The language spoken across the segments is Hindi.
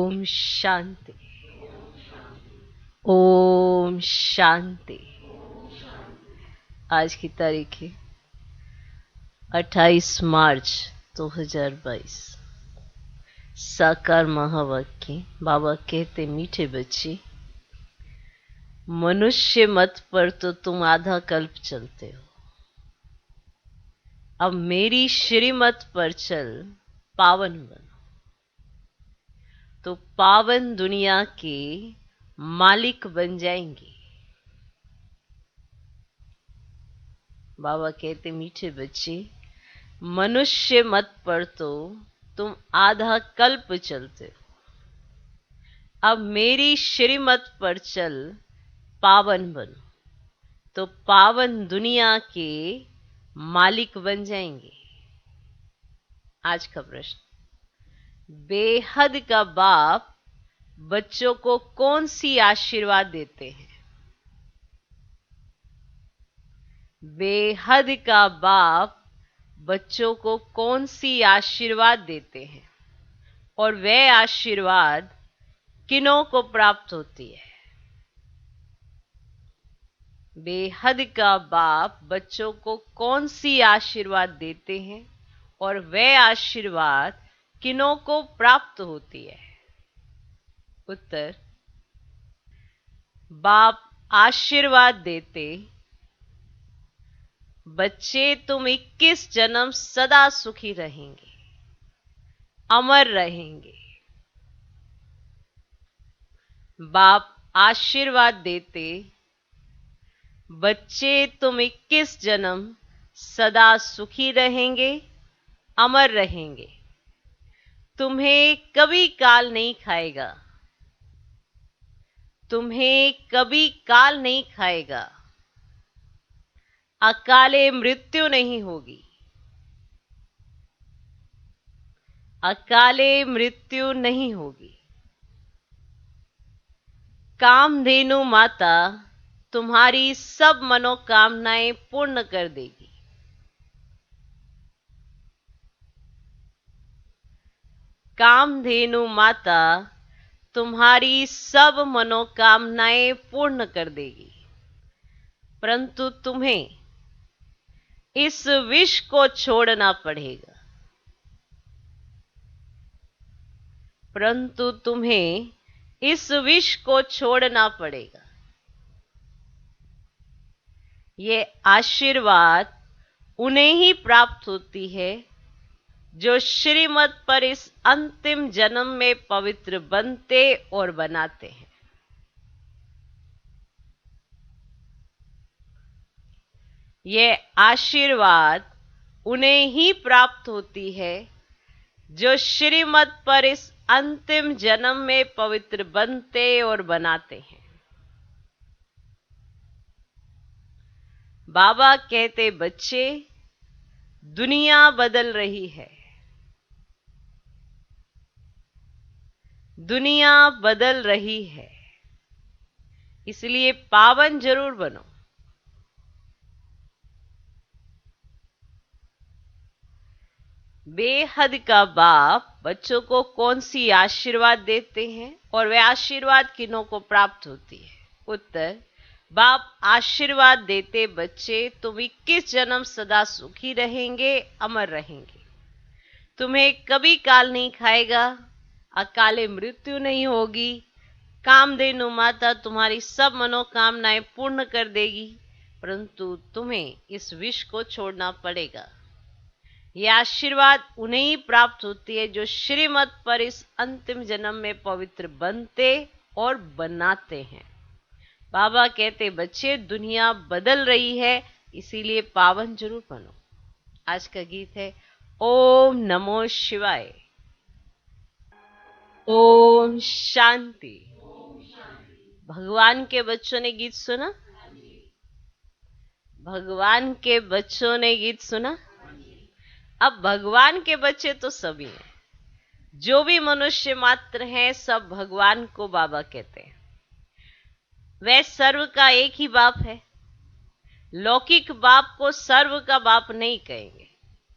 ओम शांति। ओम शांति। आज की तारीख है 28 मार्च 2022। साकार महावाक्य। बाबा कहते, मीठे बच्चे, मनुष्य मत पर तो तुम आधा कल्प चलते हो, अब मेरी श्रीमत पर चल, पावन बनो तो पावन दुनिया के मालिक बन जाएंगे। बाबा कहते, मीठे बच्चे, मनुष्य मत पर तो तुम आधा कल्प चलते हो, अब मेरी श्रीमत पर चल, पावन बनो तो पावन दुनिया के मालिक बन जाएंगे। आज का प्रश्न, बेहद का बाप बच्चों को कौन सी आशीर्वाद देते हैं? बेहद का बाप बच्चों को कौन सी आशीर्वाद देते हैं और वह आशीर्वाद किन्हों को प्राप्त होती है? बेहद का बाप बच्चों को कौन सी आशीर्वाद देते हैं और वह आशीर्वाद किन्हों को प्राप्त होती है? उत्तर, बाप आशीर्वाद देते, बच्चे तुम 21 जन्म सदा सुखी रहेंगे, अमर रहेंगे। बाप आशीर्वाद देते, बच्चे तुम 21 जन्म सदा सुखी रहेंगे, अमर रहेंगे। तुम्हें कभी काल नहीं खाएगा, तुम्हें कभी काल नहीं खाएगा, अकाले मृत्यु नहीं होगी, अकाले मृत्यु नहीं होगी। कामधेनु माता तुम्हारी सब मनोकामनाएं पूर्ण कर देगी। कामधेनु माता तुम्हारी सब मनोकामनाएं पूर्ण कर देगी, परंतु तुम्हें इस विष को छोड़ना पड़ेगा, परंतु तुम्हें इस विष को छोड़ना पड़ेगा। ये आशीर्वाद उन्हें ही प्राप्त होती है जो श्रीमत पर इस अंतिम जन्म में पवित्र बनते और बनाते हैं। ये आशीर्वाद उन्हें ही प्राप्त होती है जो श्रीमत पर इस अंतिम जन्म में पवित्र बनते और बनाते हैं। बाबा कहते, बच्चे, दुनिया बदल रही है, दुनिया बदल रही है, इसलिए पावन जरूर बनो। बेहद का बाप बच्चों को कौन सी आशीर्वाद देते हैं और वह आशीर्वाद किन्हों को प्राप्त होती है? उत्तर, बाप आशीर्वाद देते, बच्चे तुम 21 जन्म सदा सुखी रहेंगे, अमर रहेंगे। तुम्हें कभी काल नहीं खाएगा, अकाले मृत्यु नहीं होगी। कामधेनु माता तुम्हारी सब मनोकामनाएं पूर्ण कर देगी, परंतु तुम्हें इस विष को छोड़ना पड़ेगा। यह आशीर्वाद उन्हें ही प्राप्त होती है जो श्रीमत पर इस अंतिम जन्म में पवित्र बनते और बनाते हैं। बाबा कहते, बच्चे, दुनिया बदल रही है, इसीलिए पावन जरूर बनो। आज का गीत है ओम नमो शिवाय। ओम शांति। भगवान के बच्चों ने गीत सुना? भगवान के बच्चों ने गीत सुना? अब भगवान के बच्चे तो सभी हैं, जो भी मनुष्य मात्र हैं, सब भगवान को बाबा कहते हैं। वह सर्व का एक ही बाप है। लौकिक बाप को सर्व का बाप नहीं कहेंगे,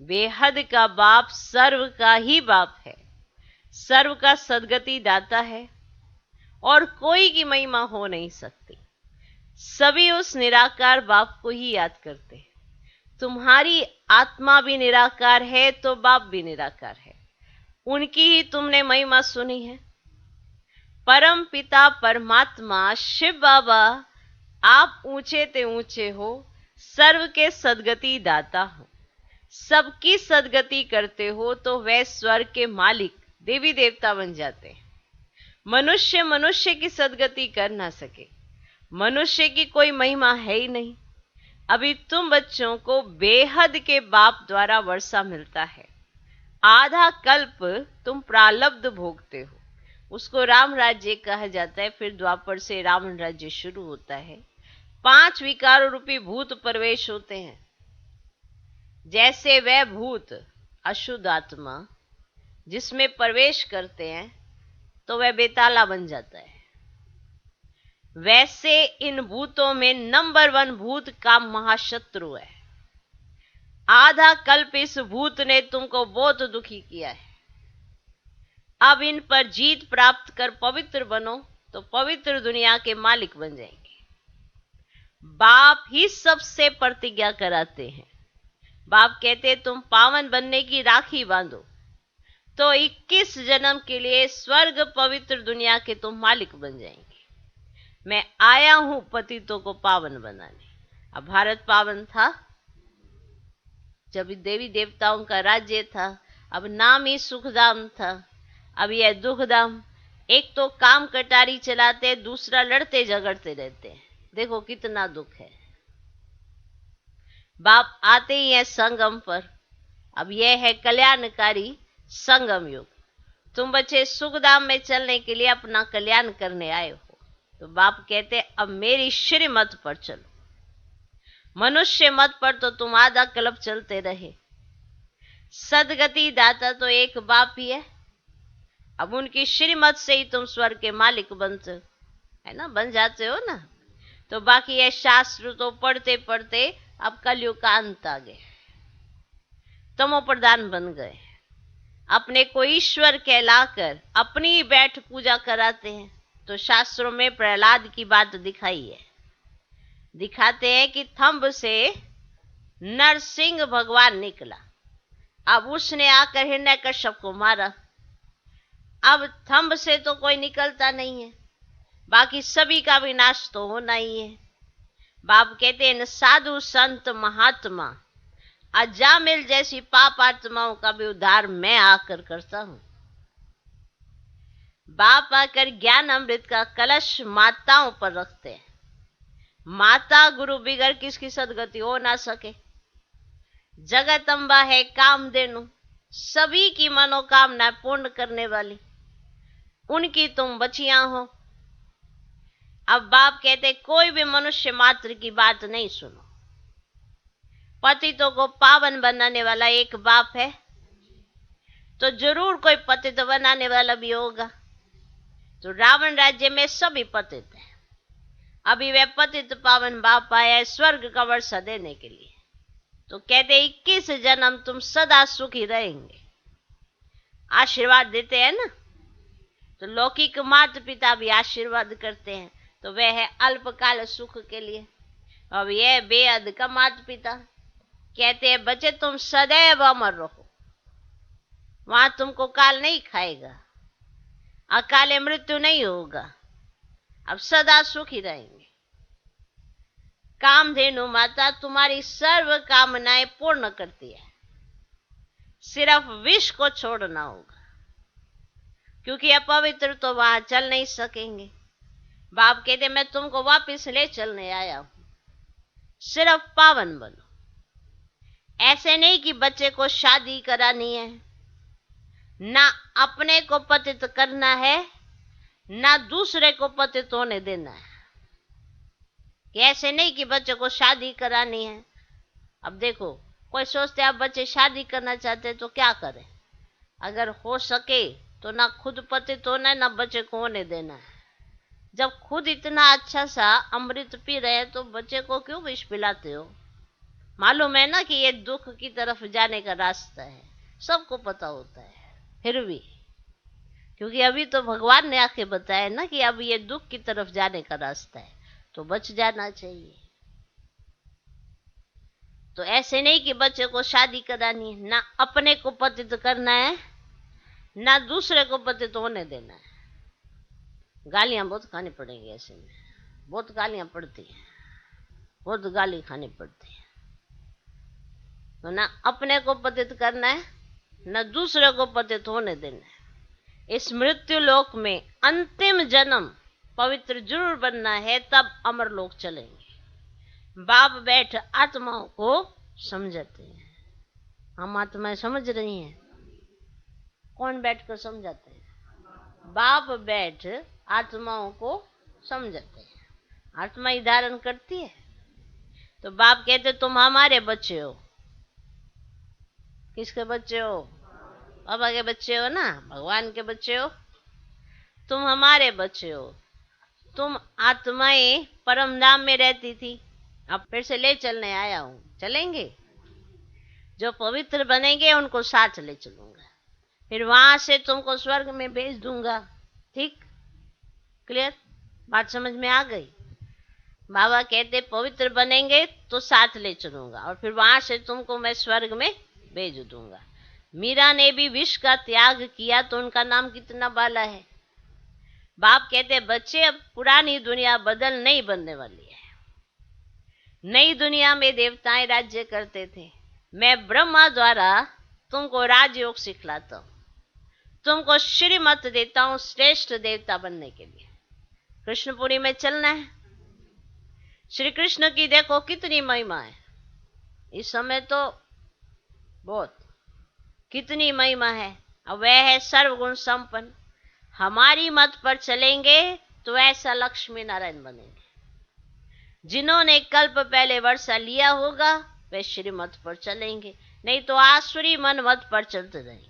बेहद का बाप सर्व का ही बाप है। सर्व का सद्गति दाता है और कोई की महिमा हो नहीं सकती। सभी उस निराकार बाप को ही याद करते हैं। तुम्हारी आत्मा भी निराकार है तो बाप भी निराकार है, उनकी ही तुमने महिमा सुनी है। परम पिता परमात्मा शिव बाबा, आप ऊंचे ते ऊंचे हो, सर्व के सद्गति दाता हो, सबकी सद्गति करते हो तो वह स्वर्ग के मालिक देवी देवता बन जाते हैं। मनुष्य मनुष्य की सद्गति कर ना सके, मनुष्य की कोई महिमा है ही नहीं। अभी तुम बच्चों को बेहद के बाप द्वारा वर्षा मिलता है। आधा कल्प तुम प्रारब्ध भोगते हो, उसको राम राज्य कहा जाता है। फिर द्वापर से रावण राज्य शुरू होता है। 5 विकारों रूपी भूत प्रवेश होते हैं। जैसे वह भूत अशुद्ध आत्मा जिसमें प्रवेश करते हैं तो वह बेताला बन जाता है, वैसे इन भूतों में नंबर 1 भूत का महाशत्रु है। आधा कल्प इस भूत ने तुमको बहुत दुखी किया है। अब इन पर जीत प्राप्त कर पवित्र बनो तो पवित्र दुनिया के मालिक बन जाएंगे। बाप ही सबसे प्रतिज्ञा कराते हैं। बाप कहते तुम पावन बनने की राखी बांधो तो 21 जन्म के लिए स्वर्ग पवित्र दुनिया के तुम मालिक बन जाएंगे। मैं आया हूं पतितों को पावन बनाने। अब भारत पावन था जब देवी देवताओं का राज्य था, अब नाम ही सुखधाम था, अब यह दुखधाम। एक तो काम कटारी चलाते, दूसरा लड़ते झगड़ते रहते हैं। देखो कितना दुख है। बाप आते ही है संगम पर। अब यह है कल्याणकारी संगम युग। तुम बच्चे सुखधाम में चलने के लिए अपना कल्याण करने आए हो, तो बाप कहते अब मेरी श्रीमत पर चलो। मनुष्य मत पर तो तुम आधा कल्प चलते रहे। सदगति दाता तो एक बाप ही है। अब उनकी श्रीमत से ही तुम स्वर्ग के मालिक बनते हो, है ना, बन जाते हो ना। तो बाकी ये शास्त्र तो पढ़ते पढ़ते अब कलयुग का अंत आ गए, तमो प्रधान बन गए। अपने को ईश्वर कहलाकर अपनी ही बैठ पूजा कराते हैं। तो शास्त्रों में प्रहलाद की बात दिखाई है। दिखाते हैं कि थंब से नरसिंह भगवान निकला। अब उसने आकर हिरण्यकश्यप को मारा। अब थंब से तो कोई निकलता नहीं है, बाकी सभी का विनाश तो होना ही है। बाप कहते हैं साधु संत महात्मा अजामिल जैसी पाप आत्माओं का भी उद्धार मैं आकर करता हूं। बाप आकर ज्ञान अमृत का कलश माताओं पर रखते हैं। माता गुरु बिगर किसकी सदगति हो ना सके। जगत अम्बा है कामधेनु, सभी की मनोकामना पूर्ण करने वाली, उनकी तुम बचियां हो। अब बाप कहते कोई भी मनुष्य मात्र की बात नहीं सुनो। पतितों को पावन बनाने वाला एक बाप है, तो जरूर कोई पतित बनाने वाला भी होगा। तो रावण राज्य में सभी पतित हैं। अभी वह पतित पावन बाप आया है स्वर्ग का वर्षा देने के लिए। तो कहते 21 जन्म तुम सदा सुखी रहेंगे। आशीर्वाद देते हैं ना। तो लौकिक माता पिता भी आशीर्वाद करते हैं, तो वह है अल्पकाल सुख के लिए। अब यह बेहद का माता पिता कहते हैं बच्चे तुम सदैव अमर रहो, वहां तुमको काल नहीं खाएगा, अकाले मृत्यु नहीं होगा, अब सदा सुखी रहेंगे। कामधेनु माता तुम्हारी सर्व कामनाएं पूर्ण करती है, सिर्फ विष को छोड़ना होगा, क्योंकि अपवित्र तो वहां चल नहीं सकेंगे। बाप कहते मैं तुमको वापस ले चलने आया हूं, सिर्फ पावन बनो। ऐसे नहीं कि बच्चे को शादी करानी है, ना अपने को पतित करना है, ना दूसरे को पतित होने देना है। ऐसे नहीं कि बच्चे को शादी करानी है। अब देखो कोई सोचते अब बच्चे शादी करना चाहते तो क्या करें। अगर हो सके तो ना खुद पतित होना है, ना बच्चे को होने देना है। जब खुद इतना अच्छा सा अमृत पी रहे तो बच्चे को क्यों विष पिलाते हो। मालूम है ना कि ये दुख की तरफ जाने का रास्ता है, सबको पता होता है, फिर भी क्योंकि अभी तो भगवान ने आके बताया ना कि अब ये दुख की तरफ जाने का रास्ता है, तो बच जाना चाहिए। तो ऐसे नहीं कि बच्चे को शादी करानी है, ना अपने को पतित करना है, ना दूसरे को पतित होने देना है। गालियां बहुत खानी पड़ेंगी ऐसे में, बहुत गालियां पड़ती हैं, बहुत गाली खानी पड़ती है। तो ना अपने को पतित करना है, न दूसरे को पतित होने देना है। इस मृत्यु लोक में अंतिम जन्म पवित्र जरूर बनना है, तब अमर लोक चलेंगे। बाप बैठ आत्माओं को समझाते हैं। हम आत्माएं समझ रही हैं? कौन बैठ कर समझाते हैं? बाप बैठ आत्माओं को समझाते हैं। आत्मा ही धारण करती है। तो बाप कहते तुम हमारे बच्चे हो। किसके बच्चे हो? बाबा के बच्चे हो ना, भगवान के बच्चे हो। तुम हमारे बच्चे हो। तुम आत्माएं परम धाम में रहती थी, अब फिर से ले चलने आया हूं। चलेंगे? जो पवित्र बनेंगे उनको साथ ले चलूंगा, फिर वहां से तुमको स्वर्ग में भेज दूंगा। ठीक? क्लियर? बात समझ में आ गई? बाबा कहते पवित्र बनेंगे तो साथ ले चलूंगा, और फिर वहां से तुमको मैं स्वर्ग में भेज दूंगा। मीरा ने भी विष का त्याग किया तो उनका नाम कितना बाला है। बाप कहते बच्चे अब पुरानी दुनिया बदल नहीं बनने वाली है। नई दुनिया में देवताएं राज्य करते थे, मैं ब्रह्मा द्वारा तुमको राजयोग सिखलाता हूं, तुमको श्रीमत देता हूं श्रेष्ठ देवता बनने के लिए। कृष्णपुरी में चलना है। श्री कृष्ण की देखो कितनी महिमा है इस समय, तो बहुत कितनी महिमा है। अब वह है सर्वगुण संपन्न। हमारी मत पर चलेंगे तो ऐसा लक्ष्मी नारायण बनेंगे। जिन्होंने कल्प पहले वर्षा लिया होगा वे श्रीमत पर चलेंगे, नहीं तो आसुरी मन मत पर चलते रहेंगे।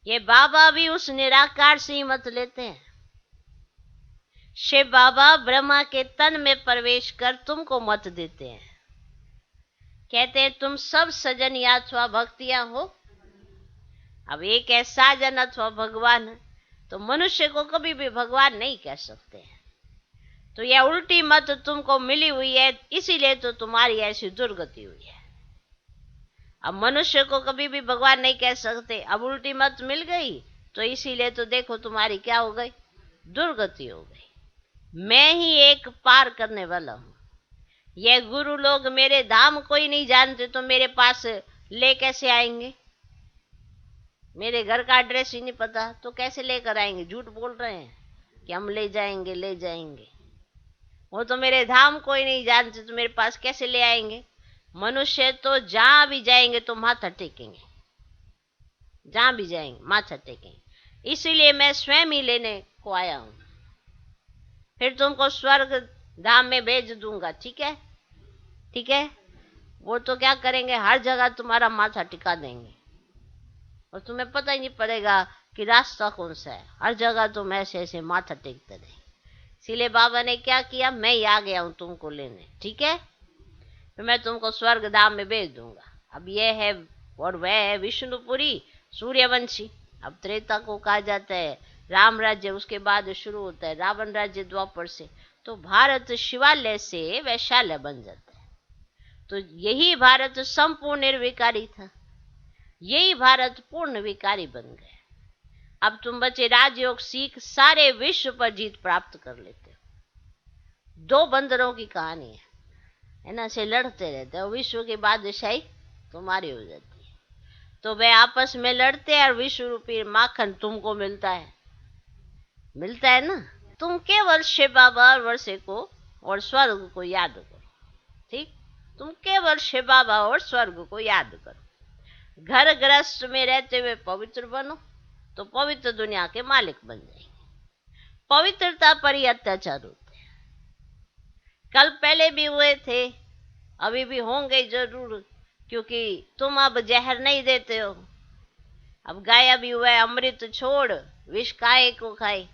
ये बाबा भी उस निराकार से ही मत लेते हैं। शिव बाबा ब्रह्मा के तन में प्रवेश कर तुमको मत देते हैं। कहते हैं तुम सब सजन या अथवा भक्तियां हो। अब एक है साजन अथवा भगवान, तो मनुष्य को कभी भी भगवान नहीं कह सकते हैं। तो यह उल्टी मत तुमको मिली हुई है, इसीलिए तो तुम्हारी ऐसी दुर्गति हुई है। अब मनुष्य को कभी भी भगवान नहीं कह सकते, अब उल्टी मत मिल गई तो इसीलिए तो देखो तुम्हारी क्या हो गई, दुर्गति हो गई। मैं ही एक पार करने वाला हूं। ये गुरु लोग मेरे धाम को ही नहीं जानते तो मेरे पास ले कैसे आएंगे? मेरे घर का एड्रेस ही नहीं पता तो कैसे लेकर आएंगे? झूठ बोल रहे हैं कि हम ले जाएंगे ले जाएंगे। वो तो मेरे धाम को ही नहीं जानते तो मेरे पास कैसे ले आएंगे? मनुष्य तो जहां भी जाएंगे तो माथा टेकेंगे, जहां भी जाएंगे माथा टेकेंगे। इसीलिए मैं स्वयं ही लेने को आया हूं, फिर तुमको स्वर्ग धाम में भेज दूंगा। ठीक है? ठीक है? वो तो क्या करेंगे, हर जगह तुम्हारा माथा टिका देंगे और तुम्हें पता ही नहीं पड़ेगा कि रास्ता कौन सा है। हर जगह तुम ऐसे ऐसे माथा टेकते रहे। इसीलिए बाबा ने क्या किया, मैं ही आ गया हूं तुमको लेने। ठीक है? फिर मैं तुमको स्वर्ग धाम में भेज दूंगा। अब यह है और वह है विष्णुपुरी सूर्यवंशी। अब त्रेता को कहा जाता है राम राज्य, उसके बाद शुरू होता है रावण राज्य द्वापर से। तो भारत शिवालय से वैशाल्य बन जाता है। तो यही भारत संपूर्ण निर्विकारी था, यही भारत पूर्ण विकारी बन गया। अब तुम बच्चे राजयोग सीख सारे विश्व पर जीत प्राप्त कर लेते हो। दो बंदरों की कहानी है ना, से लड़ते रहते हो, विश्व की बादशाही तुम्हारी हो जाती है। तो वे आपस में लड़ते हैं और विश्व रूपी माखन तुमको मिलता है, मिलता है ना। तुम केवल शिव बाबा और वर्षे को और स्वर्ग को याद करो। ठीक? तुम केवल शिव बाबा और स्वर्ग को याद करो। घर गृहस्थ में रहते हुए पवित्र बनो तो पवित्र दुनिया के मालिक बन जाएंगे। पवित्रता पर ही अत्याचार होते हैं। कल पहले भी हुए थे, अभी भी होंगे जरूर, क्योंकि तुम अब जहर नहीं देते हो। अब गाया भी हुआ है, अमृत छोड़ विष काहे को खाए।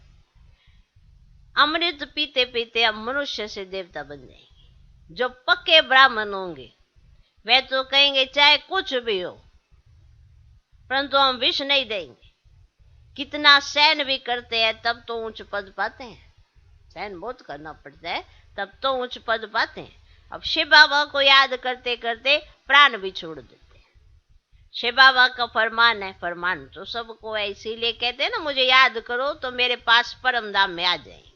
अमृत पीते पीते अब मनुष्य से देवता बन जाएंगे। जो पक्के ब्राह्मण होंगे वे तो कहेंगे चाहे कुछ भी हो, परंतु हम विष नहीं देंगे। कितना सहन भी करते हैं तब तो उच्च पद पाते हैं। सहन बहुत करना पड़ता है तब तो उच्च पद पाते हैं। अब शिव बाबा को याद करते करते प्राण भी छोड़ देते हैं। शिव बाबा का फरमान है, फरमान तो सबको है, इसीलिए कहते हैं ना, मुझे याद करो तो मेरे पास परम धाम में आ जाएंगे।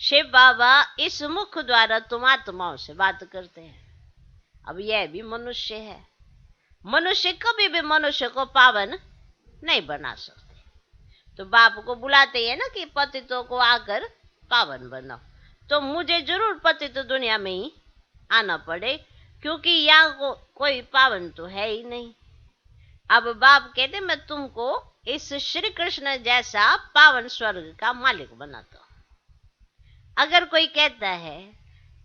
शिव बाबा इस मुख द्वारा तुम आत्माओं से बात करते हैं। अब यह भी मनुष्य है, मनुष्य कभी भी मनुष्य को पावन नहीं बना सकते। तो बाप को बुलाते हैं ना कि पतितों को आकर पावन बनाओ, तो मुझे जरूर पतित दुनिया में ही आना पड़े, क्योंकि यहाँ कोई पावन तो है ही नहीं। अब बाप कहते मैं तुमको इस श्री कृष्ण जैसा पावन स्वर्ग का मालिक बनाता हूं। अगर कोई कहता है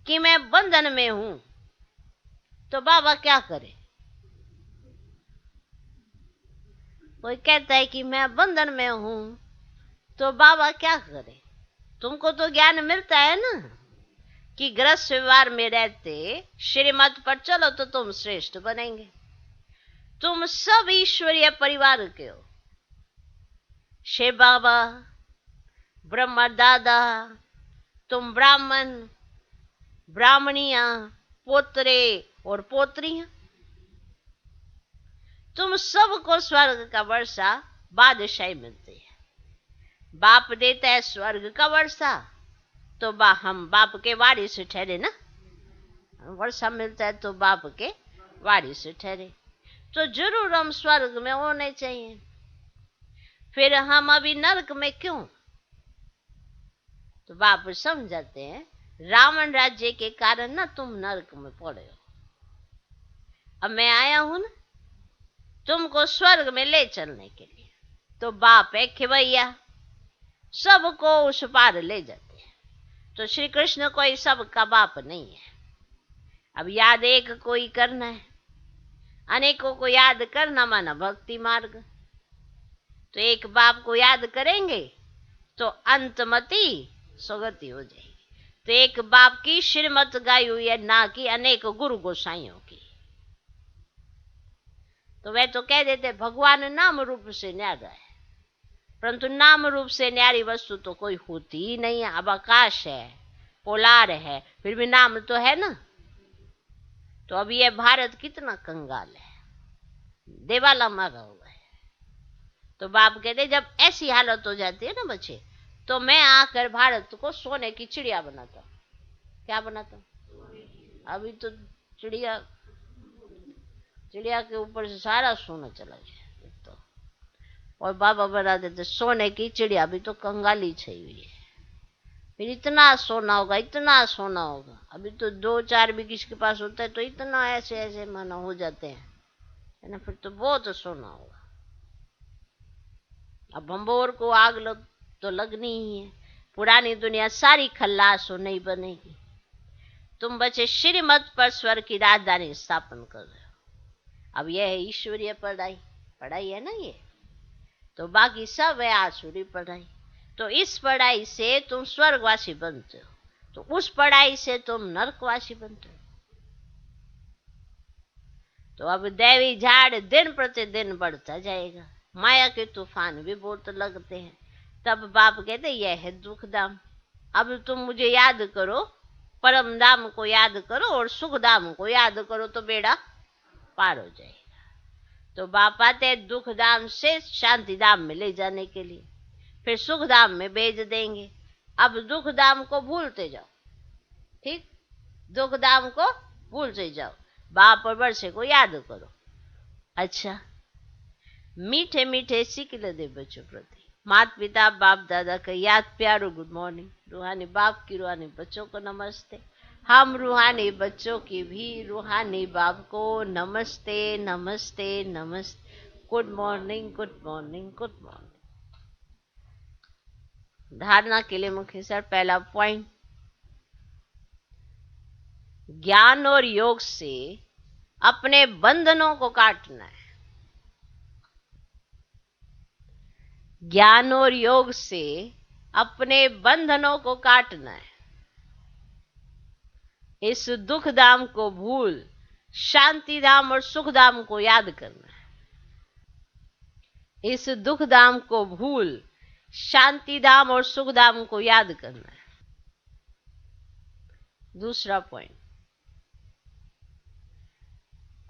कि मैं बंधन में हूं तो बाबा क्या करे? कोई कहता है कि मैं बंधन में हूं तो बाबा क्या करे? तुमको तो ज्ञान मिलता है ना कि गृहस्थ व्यवहार में रहते श्रीमत पर चलो तो तुम श्रेष्ठ बनेंगे। तुम सब ईश्वरीय परिवार के हो। शिव बाबा, ब्रह्मा दादा, तुम ब्राह्मण, ब्राह्मणियां, पोतरे और पोत्रियां, तुम सबको स्वर्ग का वर्षा बादशाही मिलती है। बाप देता है स्वर्ग का वर्षा तो हम बाप के वारिस ठहरे ना। वर्षा मिलता है तो बाप के वारिस ठहरे, तो जरूर हम स्वर्ग में होने चाहिए। फिर हम अभी नरक में क्यों? तो बाप समझाते हैं रावण राज्य के कारण ना तुम नरक में पड़े हो। अब मैं आया हूं ना तुमको स्वर्ग में ले चलने के लिए। तो बाप है खिवैया, सबको उस पार ले जाते हैं। तो श्री कृष्ण कोई सबका बाप नहीं है। अब याद एक को ही करना है, अनेकों को याद करना माना भक्ति मार्ग। तो एक बाप को याद करेंगे तो अंतमति सुगति हो जाएगी। तो एक बाप की श्रीमत गाई हुई है, ना कि अनेक गुरु गोसाइयों की। तो वे तो कह देते भगवान नाम रूप से न्यारा है, परंतु नाम रूप से न्यारी वस्तु तो कोई होती ही नहीं है। अब आकाश है, पोलार है, फिर भी नाम तो है ना। तो अब ये भारत कितना कंगाल है, देवाला मारा हुआ है। तो बाप कहते जब ऐसी हालत हो जाती है ना बच्चे, तो मैं आकर भारत को सोने की चिड़िया बनाता हूँ। क्या बनाता हूँ? अभी तो चिड़िया के ऊपर से सारा सोना चला गया तो, और बाबा बना देते सोने की चिड़िया। भी तो कंगाली छई हुई है, फिर इतना सोना होगा, इतना सोना होगा। अभी तो 2-4 भी किसके पास होता है तो इतना ऐसे ऐसे माना हो जाते हैं, है ना। फिर तो बहुत सोना होगा। अब भंबोर को आग लग तो लगनी ही है। पुरानी दुनिया सारी खल्लास हो नहीं बनेगी। तुम बच्चे श्रीमत पर स्वर्ग की राजधानी स्थापन कर रहे हो। अब यह है ईश्वरीय पढ़ाई है ना ये। तो बाकी सब है आसुरी पढ़ाई। तो इस पढ़ाई से तुम स्वर्गवासी बनते हो, तो उस पढ़ाई से तुम नरकवासी बनते हो। तो अब दैवी झाड़ दिन प्रतिदिन बढ़ता जाएगा। माया के तूफान भी बहुत लगते हैं। तब बाप कहते यह है दुख धाम। अब तुम मुझे याद करो, परम धाम को याद करो और सुख धाम को याद करो तो बेड़ा पार हो जाएगा। तो बाप आते हैं दुख धाम से शांति धाम में ले जाने के लिए, फिर सुख धाम में भेज देंगे। अब दुख धाम को भूलते जाओ, ठीक, दुख धाम को भूलते जाओ, बाप और वर्षे को याद करो। अच्छा, मीठे मीठे सिकले दे बच्चों प्रति माता पिता बाप दादा का याद प्यारो गुड मॉर्निंग। रूहानी बाप की रूहानी बच्चों को नमस्ते। हम रूहानी बच्चों की भी रूहानी बाप को नमस्ते नमस्ते नमस्ते। Good morning good morning good morning. धारणा के लिए मुख्य सर पहला पॉइंट, ज्ञान और योग से अपने बंधनों को काटना है। ज्ञान और योग से अपने बंधनों को काटना है। इस दुख धाम को भूल शांति धाम और सुख धाम को याद करना है। इस दुख धाम को भूल शांति धाम और सुख धाम को याद करना है। दूसरा पॉइंट,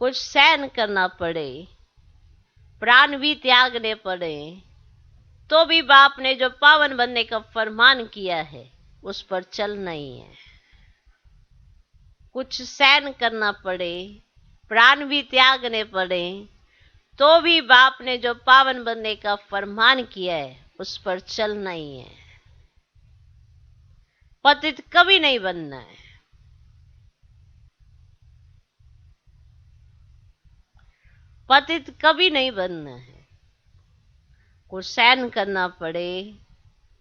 कुछ सहन करना पड़े, प्राण भी त्यागने पड़े, तो भी बाप ने जो पावन बनने का फरमान किया है उस पर चलना ही है। कुछ सहन करना पड़े, प्राण भी त्यागने पड़े, तो भी बाप ने जो पावन बनने का फरमान किया है उस पर चलना ही है। पतित कभी नहीं बनना है। पतित कभी नहीं बनना है। कुछ सहन करना पड़े,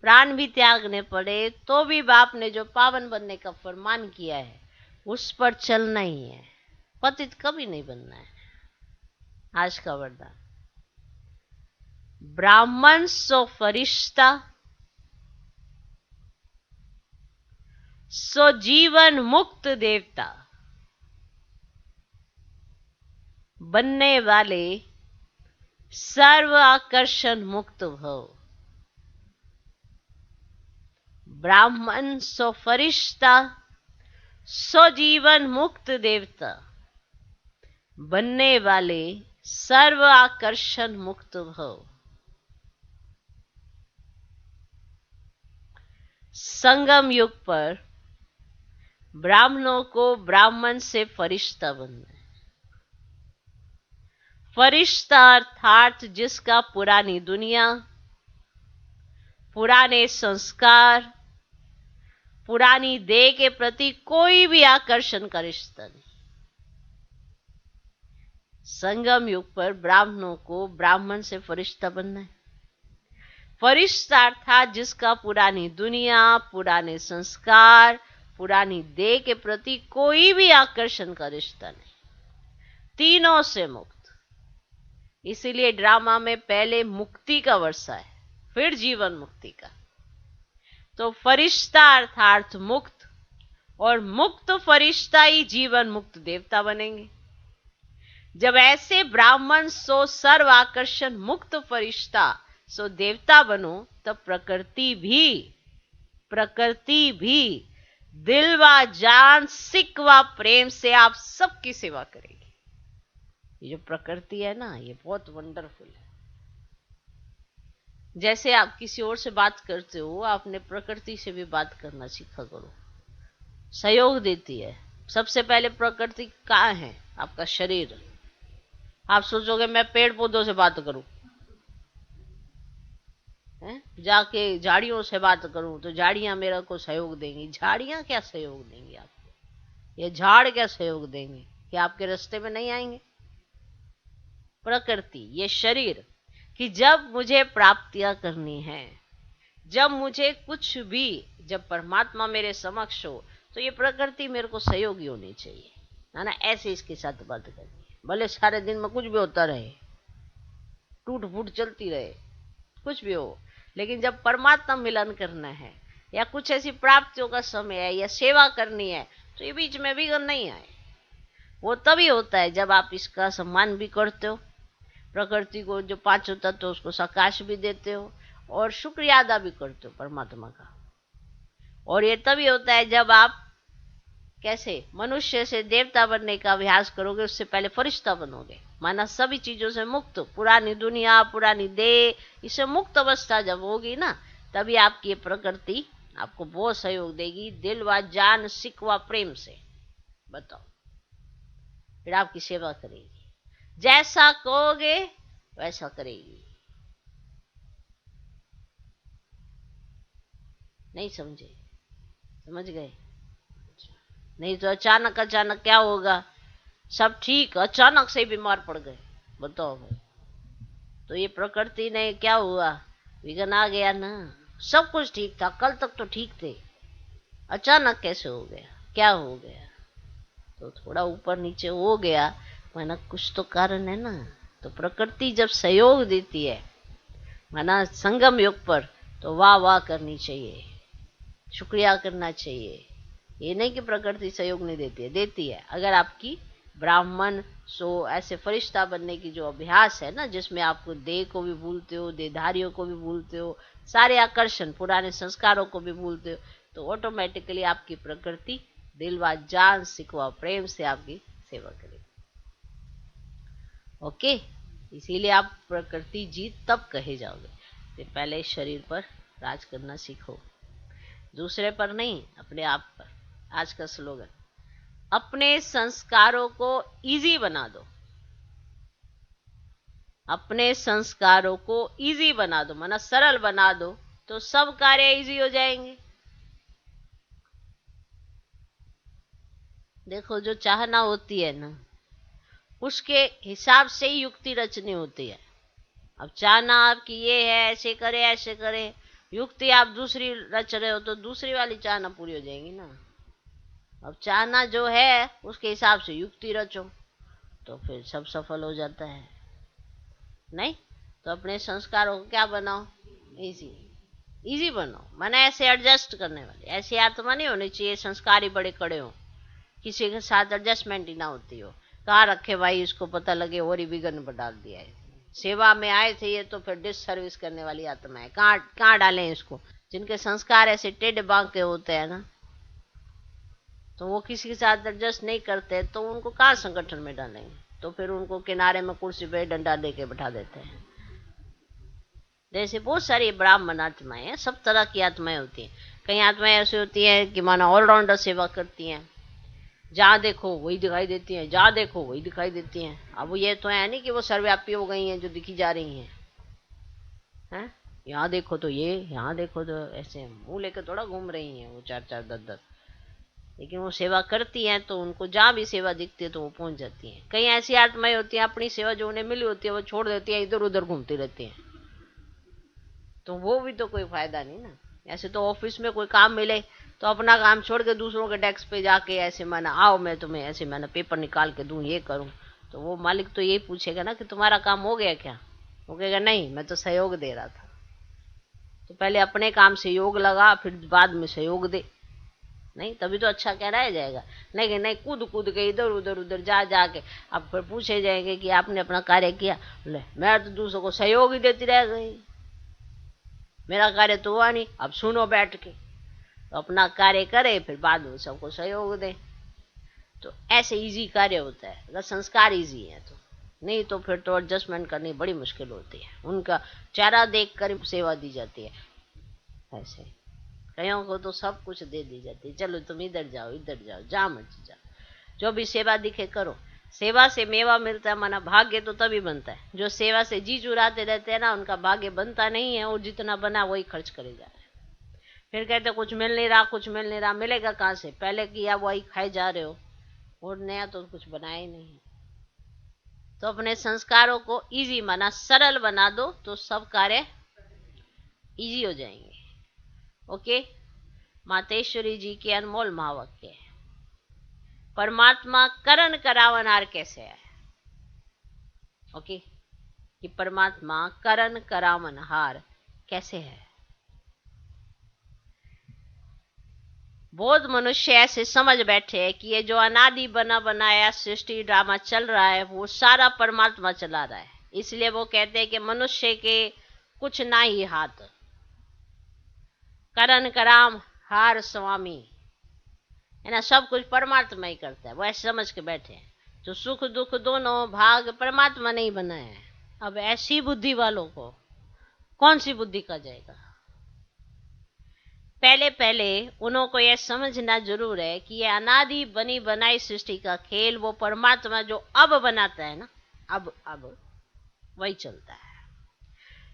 प्राण भी त्यागने पड़े, तो भी बाप ने जो पावन बनने का फरमान किया है उस पर चलना ही है। पतित कभी नहीं बनना है। आज का वरदान, ब्राह्मण सो फरिश्ता, सो जीवन मुक्त देवता, बनने वाले सर्व आकर्षण मुक्त भव। ब्राह्मण सो फरिश्ता, सो जीवन मुक्त देवता, बनने वाले सर्व आकर्षण मुक्त भव। संगम युग पर ब्राह्मणों को ब्राह्मण से फरिश्ता बनना है। फरिश्ता अर्थात जिसका पुरानी दुनिया, पुराने संस्कार, पुरानी देह के प्रति कोई भी आकर्षण का रिश्ता नहीं। संगम युग पर ब्राह्मणों को ब्राह्मण से फरिश्ता बनना है। फरिश्ता अर्थात जिसका पुरानी दुनिया, पुराने संस्कार, पुरानी देह के प्रति कोई भी आकर्षण का रिश्ता नहीं, तीनों से मुक्त। इसीलिए ड्रामा में पहले मुक्ति का वर्षा है, फिर जीवन मुक्ति का। तो फरिश्ता अर्थात मुक्त, और मुक्त फरिश्ता ही जीवन मुक्त देवता बनेंगे। जब ऐसे ब्राह्मण सो सर्व आकर्षण मुक्त फरिश्ता सो देवता बनो, तब प्रकृति भी दिल व जान, सिक व प्रेम से आप सबकी सेवा करेगी। ये जो प्रकृति है ना, ये बहुत वंडरफुल है। जैसे आप किसी और से बात करते हो, आपने प्रकृति से भी बात करना सीखा करो। सहयोग देती है। सबसे पहले प्रकृति कहाँ है? आपका शरीर। आप सोचोगे मैं पेड़ पौधों से बात करूं, जाके झाड़ियों से बात करूं तो झाड़ियां मेरे को सहयोग देंगी। झाड़ियां क्या सहयोग देंगी आपको? ये झाड़ क्या सहयोग देंगे कि आपके रास्ते में नहीं आएंगे? प्रकृति, ये शरीर, कि जब मुझे प्राप्तियां करनी है, जब मुझे कुछ भी, जब परमात्मा मेरे समक्ष हो, तो ये प्रकृति मेरे को सहयोगी होनी चाहिए, है ना। ऐसे इसके साथ बात करनी है। भले सारे दिन में कुछ भी होता रहे, टूट फूट चलती रहे, कुछ भी हो, लेकिन जब परमात्मा मिलन करना है, या कुछ ऐसी प्राप्तियों का समय है, या सेवा करनी है, तो ये बीच में विघ्न नहीं आए। वो तभी होता है जब आप इसका सम्मान भी करते हो, प्रकृति को जो पांचों तत्व उसको सकाश भी देते हो, और शुक्रिया अदा भी करते हो परमात्मा का। और ये तभी होता है जब आप कैसे मनुष्य से देवता बनने का अभ्यास करोगे, उससे पहले फरिश्ता बनोगे, माना सभी चीजों से मुक्त, पुरानी दुनिया, पुरानी देह, इससे मुक्त अवस्था जब होगी ना, तभी आपकी ये प्रकृति आपको बहुत सहयोग देगी, दिल व जान, सिक व प्रेम से। बताओ, फिर आपकी सेवा करेगी, जैसा कहोगे वैसा करेगी। नहीं समझे? समझ गए? नहीं तो अचानक क्या होगा? सब ठीक, अचानक से बीमार पड़ गए, बताओ भाई। तो ये प्रकृति ने क्या हुआ? विघ्न आ गया ना। सब कुछ ठीक था, कल तक तो ठीक थे, अचानक कैसे हो गया? क्या हो गया? तो थोड़ा ऊपर नीचे हो गया, माना कुछ तो कारण है ना। तो प्रकृति जब सहयोग देती है, माना संगम युग पर, तो वाह वाह करनी चाहिए, शुक्रिया करना चाहिए। ये नहीं कि प्रकृति सहयोग नहीं देती है, देती है। अगर आपकी ब्राह्मण, सो ऐसे फरिश्ता बनने की जो अभ्यास है ना, जिसमें आप देह को भी भूलते हो, देहधारियों को भी भूलते हो, सारे आकर्षण पुराने संस्कारों को भी भूलते हो, तो ऑटोमेटिकली आपकी प्रकृति दिलवा जान सिकवा प्रेम से आपकी सेवा करेगी। ओके, इसीलिए आप प्रकृति जीत तब कहे जाओगे कि पहले शरीर पर राज करना सीखो, दूसरे पर नहीं, अपने आप पर। आज का स्लोगन, अपने संस्कारों को इजी बना दो, अपने संस्कारों को इजी बना दो, माना सरल बना दो, तो सब कार्य इजी हो जाएंगे। देखो, जो चाहना होती है ना, उसके हिसाब से ही युक्ति रचनी होती है। अब चाहना आपकी ये है, ऐसे करे ऐसे करे, युक्ति आप दूसरी रच रहे हो तो दूसरी वाली चाहना पूरी हो जाएगी ना। अब चाहना जो है उसके हिसाब से युक्ति रचो, तो फिर सब सफल हो जाता है। नहीं तो अपने संस्कारों को क्या बनाओ, इजी इजी बनाओ, माना ऐसे एडजस्ट करने वाले। ऐसी आत्मा नहीं होनी चाहिए संस्कार ही बड़े कड़े हो, किसी के साथ एडजस्टमेंट ही ना होती हो। कहाँ रखे भाई, इसको पता लगे और ही बिगन पर डाल दिया है। सेवा में आए थे ये, तो फिर डिस सर्विस करने वाली आत्मा है। कहाँ डालें इसको? जिनके संस्कार ऐसे टेढ़े बांक के होते हैं ना, तो वो किसी के साथ एडजस्ट नहीं करते, तो उनको कहाँ संगठन में डालेंगे? तो फिर उनको किनारे में कुर्सी पे डंडा देके बैठा देते हैं। जैसे बहुत सारी ब्राह्मण आत्माएं हैं, सब तरह की आत्माएं होती हैं। कई आत्माएं ऐसी होती हैं कि माना ऑलराउंडर सेवा करती हैं, जहाँ देखो वही दिखाई देती हैं, जहाँ देखो वही दिखाई देती हैं। अब ये तो है नहीं कि वो सर्वव्यापी हो गई हैं जो दिखी जा रही हैं, यहाँ देखो तो ये, यहाँ देखो तो ऐसे, मुंह लेकर थोड़ा घूम रही हैं वो 4-4 10-10, लेकिन वो सेवा करती हैं तो उनको जहाँ भी सेवा दिखती है तो वो पहुंच जाती हैं। कई ऐसी आत्माएं होती हैं, अपनी सेवा जो उन्हें मिली होती है वो छोड़ देती है, इधर उधर घूमती रहती हैं, तो वो भी तो कोई फायदा नहीं ना। ऐसे तो ऑफिस में कोई काम मिले तो अपना काम छोड़ के दूसरों के डेस्क पे जाके ऐसे माना, आओ मैं तुम्हें ऐसे मैंने पेपर निकाल के दूं, ये करूं, तो वो मालिक तो यही पूछेगा ना कि तुम्हारा काम हो गया क्या? वो कहेगा नहीं, मैं तो सहयोग दे रहा था। तो पहले अपने काम से योग लगा, फिर बाद में सहयोग दे, नहीं तभी तो अच्छा कह रहा जाएगा। लेकिन नहीं, कूद कूद के इधर उधर उधर जा जाके अब फिर पूछे जाएंगे कि आपने अपना कार्य किया, ले मैं तो दूसरों को सहयोग ही देती रह गई, मेरा कार्य तो हुआ नहीं। अब सुनो बैठ के, तो अपना कार्य करे, फिर बाद में सबको सहयोग दे। तो ऐसे इजी कार्य होता है अगर संस्कार इजी है तो, नहीं तो फिर तो एडजस्टमेंट करनी बड़ी मुश्किल होती है। उनका चेहरा देख कर सेवा दी जाती है। ऐसे कईयों को तो सब कुछ दे दी जाती है, चलो तुम इधर जाओ जहाँ मर्जी जाओ, जो भी सेवा दिखे करो। सेवा से मेवा मिलता है, माना भाग्य तो तभी बनता है। जो सेवा से जी चुराते रहते हैं ना, उनका भाग्य बनता नहीं है, और जितना बना वही खर्च करे जा रहे हैं। फिर कहते कुछ मिल नहीं रहा, कुछ मिल नहीं रहा, मिलेगा कहाँ से? पहले किया वही खाए जा रहे हो, और नया तो कुछ बनाया ही नहीं। तो अपने संस्कारों को इजी माना सरल बना दो, तो सब कार्य इजी हो जाएंगे। ओके, मातेश्वरी जी के अनमोल महावाक्य है। परमात्मा करण करावनार कैसे है? ओके, कि परमात्मा करण करावनहार कैसे है? बहुत मनुष्य ऐसे समझ बैठे हैं कि ये जो अनादि बना बनाया सृष्टि ड्रामा चल रहा है वो सारा परमात्मा चला रहा है, इसलिए वो कहते हैं कि मनुष्य के कुछ ना ही हाथ, करण कराम हार स्वामी, है ना, सब कुछ परमात्मा ही करता है। वो ऐसे समझ के बैठे हैं जो सुख दुख दोनों भाग परमात्मा नहीं बनाया है। अब ऐसी बुद्धि वालों को कौन सी बुद्धि का जाएगा? पहले पहले उनको यह समझना जरूर है कि यह अनादि बनी बनाई सृष्टि का खेल वो परमात्मा जो अब बनाता है ना, अब वही चलता है।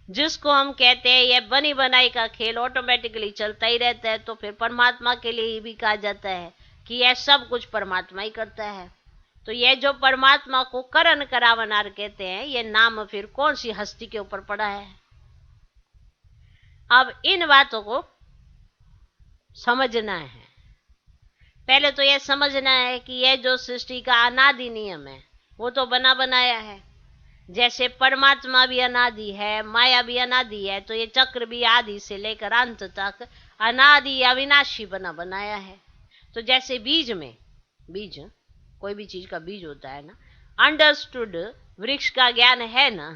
जिसको हम कहते हैं यह बनी बनाई का खेल ऑटोमेटिकली चलता ही रहता है, तो फिर परमात्मा के लिए भी कहा जाता है कि यह सब कुछ परमात्मा ही करता है। तो यह जो परमात्मा को करण करावनार कहते हैं, यह नाम फिर कौन सी हस्ती के ऊपर पड़ा है? अब इन बातों को समझना है। पहले तो यह समझना है कि यह जो सृष्टि का अनादि नियम है वो तो बना बनाया है। जैसे परमात्मा भी अनादि है, माया भी अनादि है, तो ये चक्र भी आदि से लेकर अंत तक अनादि अविनाशी बना बनाया है। तो जैसे बीज में, बीज कोई भी चीज का बीज होता है ना। अंडरस्टूड, वृक्ष का ज्ञान है ना,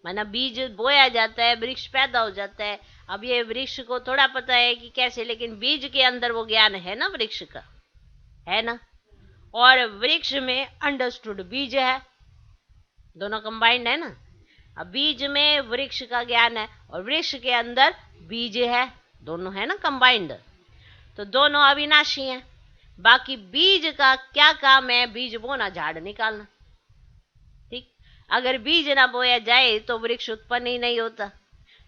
माना बीज बोया जाता है, वृक्ष पैदा हो जाता है। अब ये वृक्ष को थोड़ा पता है कि कैसे, लेकिन बीज के अंदर वो ज्ञान है ना वृक्ष का, है ना। और वृक्ष में अंडरस्टूड बीज है, दोनों कंबाइंड है ना। अब बीज में वृक्ष का ज्ञान है और वृक्ष के अंदर बीज है, दोनों है ना कंबाइंड। तो दोनों अविनाशी हैं। बाकी बीज का क्या काम है? बीज बोना, झाड़ निकालना। ठीक, अगर बीज ना बोया जाए तो वृक्ष उत्पन्न ही नहीं होता।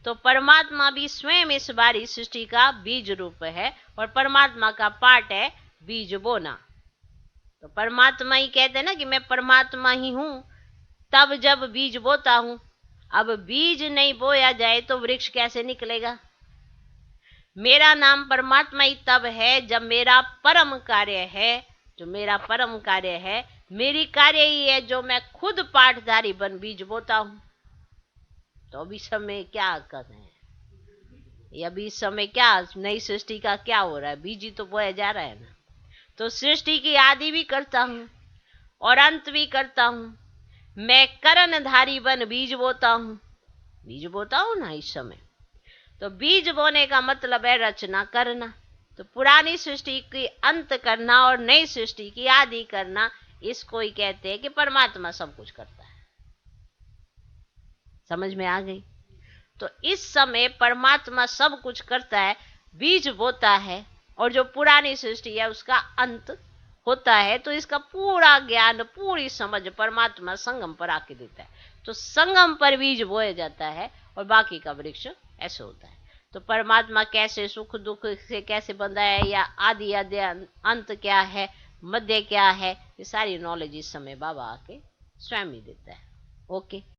तो परमात्मा भी स्वयं इस बारी सृष्टि का बीज रूप है और परमात्मा का पार्ट है बीज बोना। तो परमात्मा ही कहते हैं ना कि मैं परमात्मा ही हूं, तब जब बीज बोता हूं। अब बीज नहीं बोया जाए तो वृक्ष कैसे निकलेगा? मेरा नाम परमात्मा ही तब है जब मेरा परम कार्य है, जो मेरा परम कार्य है, मेरी कार्य ही है जो मैं खुद पाठधारी बन बीज बोता हूं। तो अभी समय क्या कर रहे हैं? ये अभी समय क्या, नई सृष्टि का क्या हो रहा है? बीज ही तो बोया जा रहा है ना। तो सृष्टि की आदि भी करता हूं और अंत भी करता हूं। मैं करणधारी बन बीज बोता हूं, बीज बोता हूं ना इस समय। तो बीज बोने का मतलब है रचना करना। तो पुरानी सृष्टि की अंत करना और नई सृष्टि की आदि करना, इसको ही कहते हैं कि परमात्मा सब कुछ करता है। समझ में आ गई? तो इस समय परमात्मा सब कुछ करता है, बीज बोता है, और जो पुरानी सृष्टि है उसका अंत होता है। तो इसका पूरा ज्ञान, पूरी समझ परमात्मा संगम पर आके देता है। तो संगम पर बीज बोया जाता है और बाकी का वृक्ष ऐसे होता है। तो परमात्मा कैसे सुख दुख से कैसे बंधा है, या आदि आदि अंत क्या है, मध्य क्या है, ये सारी नॉलेज इस समय बाबा आके स्वयं ही देता है। ओके।